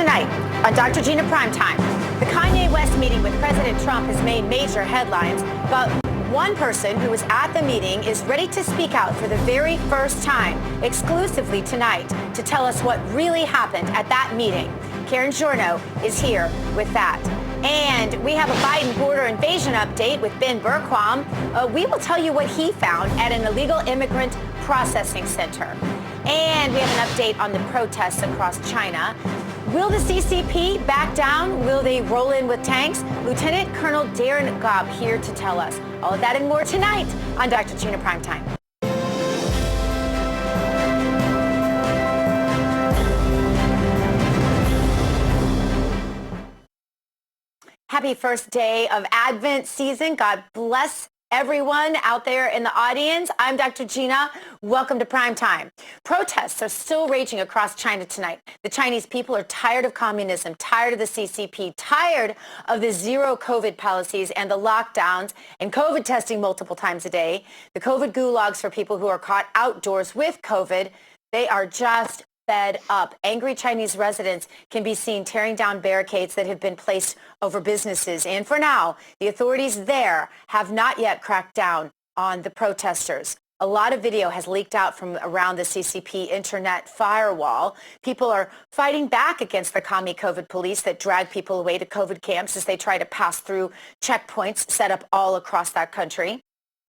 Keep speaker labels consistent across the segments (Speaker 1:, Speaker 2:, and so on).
Speaker 1: Tonight on Dr. Gina Primetime, the Kanye West meeting with President Trump has made major headlines, but one person who was at the meeting is ready to speak out for the very first time, exclusively tonight, to tell us what really happened at that meeting. Karen Giorno is here with that. And we have a Biden border invasion update with Ben Bergquam. We will tell you what he found at an illegal immigrant processing center. And we have an update on the protests across China. Will the CCP back down? Will they roll in with tanks? Lieutenant Colonel Darin Gaub here to tell us all of that and more tonight on Dr. Gina Primetime. Happy first day of Advent season. God bless everyone out there in the audience. I'm Dr. Gina. Welcome to Primetime. Protests are still raging across China tonight. The Chinese people are tired of communism, tired of the CCP, tired of the zero COVID policies and the lockdowns and COVID testing multiple times a day. The COVID gulags for people who are caught outdoors with COVID. They are just fed up. Angry Chinese residents can be seen tearing down barricades that have been placed over businesses. And for now, the authorities there have not yet cracked down on the protesters. A lot of video has leaked out from around the CCP internet firewall. People are fighting back against the commie COVID police that drag people away to COVID camps as they try to pass through checkpoints set up all across that country.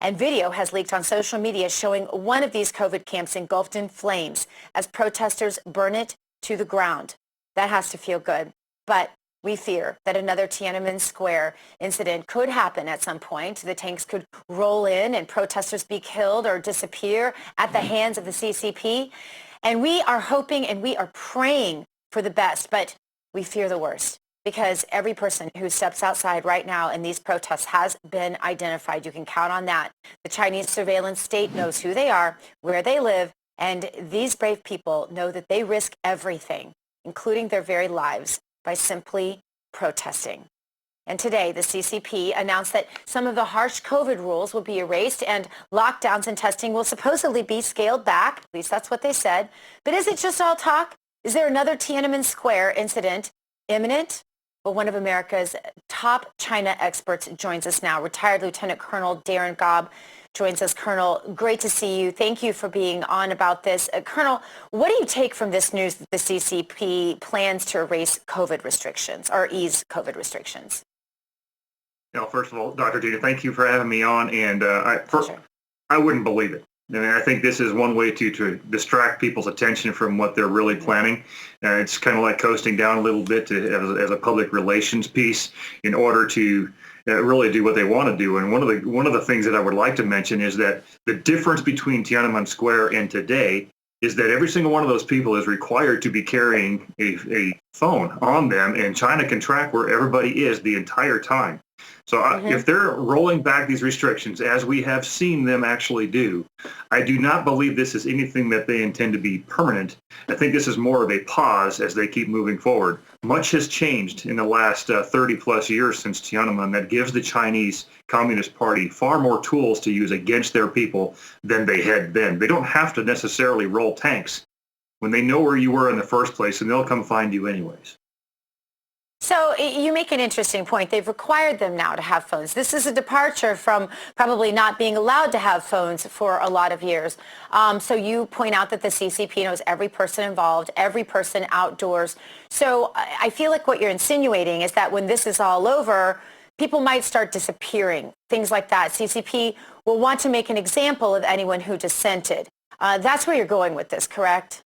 Speaker 1: And video has leaked on social media showing one of these COVID camps engulfed in flames as protesters burn it to the ground. That has to feel good. But we fear that another Tiananmen Square incident could happen at some point. The tanks could roll in and protesters be killed or disappear at the hands of the CCP. And we are hoping and we are praying for the best, but we fear the worst. Because every person who steps outside right now in these protests has been identified. You can count on that. The Chinese surveillance state knows who they are, where they live, and these brave people know that they risk everything, including their very lives, by simply protesting. And today, the CCP announced that some of the harsh COVID rules will be erased and lockdowns and testing will supposedly be scaled back. At least that's what they said. But is it just all talk? Is there another Tiananmen Square incident imminent? Well, one of America's top China experts joins us now. Retired Lieutenant Colonel Darin Gaub joins us. Colonel, great to see you. Thank you for being on about this. Colonel, what do you take from this news that the CCP plans to erase COVID restrictions or ease COVID restrictions?
Speaker 2: First of all, Dr. Gina, thank you for having me on. And I wouldn't believe it. I mean, I think this is one way to distract people's attention from what they're really planning. It's kind of like coasting down a little bit as a public relations piece in order to really do what they want to do. And one of the things that I would like to mention is that the difference between Tiananmen Square and today is that every single one of those people is required to be carrying a phone on them, and China can track where everybody is the entire time. So if they're rolling back these restrictions, as we have seen them actually do, I do not believe this is anything that they intend to be permanent. I think this is more of a pause as they keep moving forward. Much has changed in the last 30 plus years since Tiananmen that gives the Chinese Communist Party far more tools to use against their people than they had been. They don't have to necessarily roll tanks when they know where you were in the first place, and they'll come find you anyways.
Speaker 1: So you make an interesting point. They've required them now to have phones. This is a departure from probably not being allowed to have phones for a lot of years. So you point out that the CCP knows every person involved, every person outdoors. So I feel like what you're insinuating is that when this is all over, people might start disappearing, things like that. CCP will want to make an example of anyone who dissented. That's where you're going with this, correct?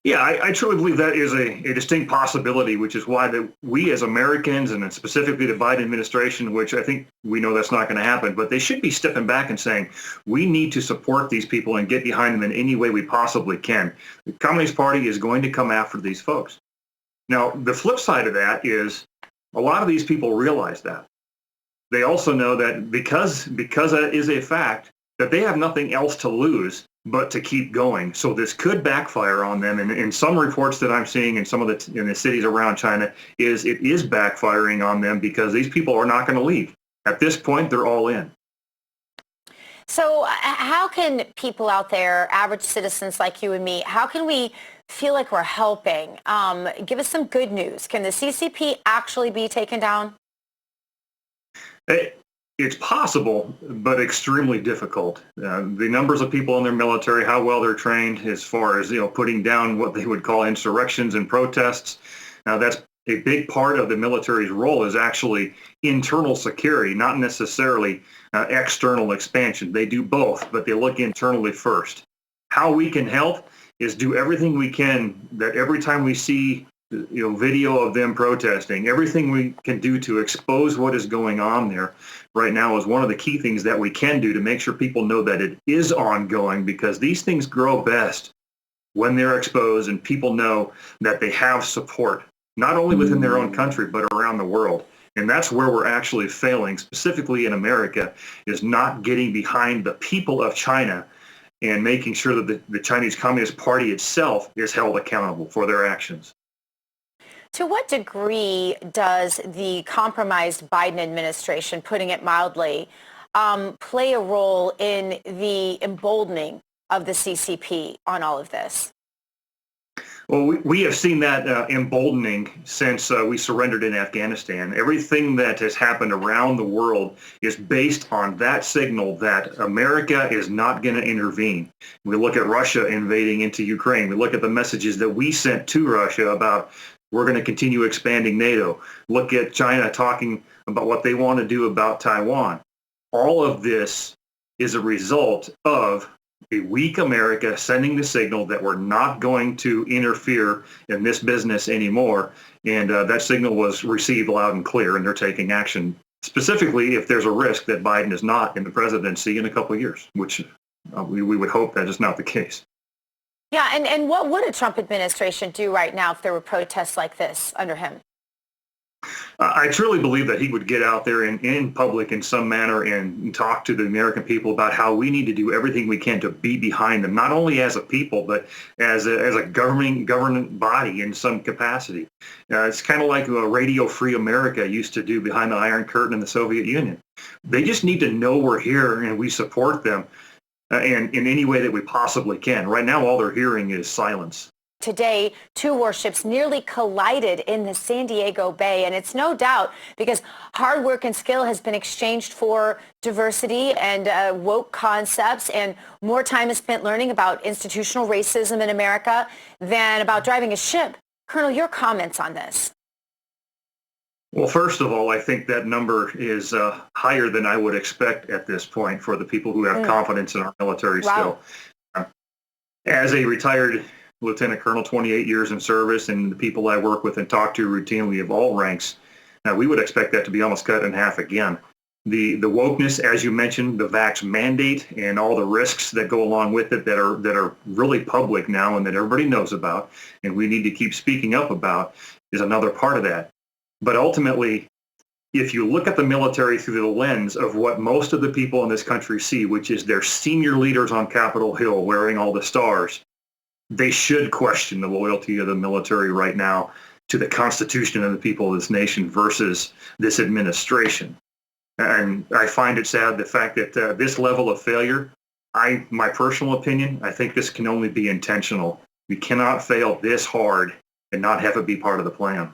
Speaker 2: Yeah, I truly believe that is a distinct possibility, which is why we as Americans, and specifically the Biden administration, which I think we know that's not going to happen, but they should be stepping back and saying, we need to support these people and get behind them in any way we possibly can. The Communist Party is going to come after these folks. Now, the flip side of that is a lot of these people realize that. They also know that because that is a fact, that they have nothing else to lose but to keep going. So this could backfire on them. And in some reports that I'm seeing in some of in the cities around China, it is backfiring on them because these people are not going to leave. At this point, they're all in.
Speaker 1: So how can people out there, average citizens like you and me, how can we feel like we're helping? Give us some good news. Can the CCP actually be taken down?
Speaker 2: It's possible, but extremely difficult. The numbers of people in their military, how well they're trained, as far as putting down what they would call insurrections and protests. Now, that's a big part of the military's role is actually internal security, not necessarily external expansion. They do both, but they look internally first. How we can help is do everything we can that every time we see video of them protesting, everything we can do to expose what is going on there right now is one of the key things that we can do to make sure people know that it is ongoing, because these things grow best when they're exposed and people know that they have support, not only within their own country, but around the world. And that's where we're actually failing, specifically in America, is not getting behind the people of China and making sure that the Chinese Communist Party itself is held accountable for their actions.
Speaker 1: To what degree does the compromised Biden administration, putting it mildly, play a role in the emboldening of the CCP on all of this?
Speaker 2: Well, we have seen that emboldening since we surrendered in Afghanistan. Everything that has happened around the world is based on that signal that America is not going to intervene. We look at Russia invading into Ukraine. We look at the messages that we sent to Russia about we're going to continue expanding NATO. Look at China talking about what they want to do about Taiwan. All of this is a result of a weak America sending the signal that we're not going to interfere in this business anymore. And that signal was received loud and clear, and they're taking action, specifically if there's a risk that Biden is not in the presidency in a couple of years, which we would hope that is not the case.
Speaker 1: Yeah, and what would a Trump administration do right now if there were protests like this under him?
Speaker 2: I truly believe that he would get out there in public in some manner and talk to the American people about how we need to do everything we can to be behind them, not only as a people, but as a government body in some capacity. It's kind of like a Radio Free America used to do behind the Iron Curtain in the Soviet Union. They just need to know we're here and we support them and in any way that we possibly can. Right now, all they're hearing is silence.
Speaker 1: Today, two warships nearly collided in the San Diego Bay, and it's no doubt because hard work and skill has been exchanged for diversity and woke concepts, and more time is spent learning about institutional racism in America than about driving a ship. Colonel, your comments on this?
Speaker 2: Well, first of all, I think that number is higher than I would expect at this point for the people who have confidence in our military still. As a retired Lieutenant Colonel, 28 years in service, and the people I work with and talk to routinely of all ranks, we would expect that to be almost cut in half again. The wokeness, as you mentioned, the vax mandate and all the risks that go along with it that are really public now and that everybody knows about and we need to keep speaking up about is another part of that. But ultimately, if you look at the military through the lens of what most of the people in this country see, which is their senior leaders on Capitol Hill wearing all the stars, they should question the loyalty of the military right now to the Constitution and the people of this nation versus this administration. And I find it sad, the fact that this level of failure, my personal opinion, I think this can only be intentional. We cannot fail this hard and not have it be part of the plan.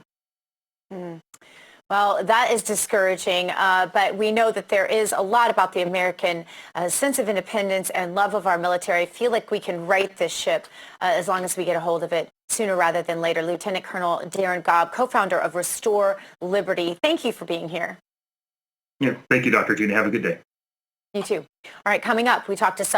Speaker 1: Well, that is discouraging, but we know that there is a lot about the American sense of independence and love of our military. I feel like we can right this ship as long as we get a hold of it sooner rather than later. Lieutenant Colonel Darin Gaub, co-founder of Restore Liberty. Thank you for being here.
Speaker 2: Yeah, thank you, Dr. Gina. Have a good day.
Speaker 1: You too. All right, coming up, we talk to some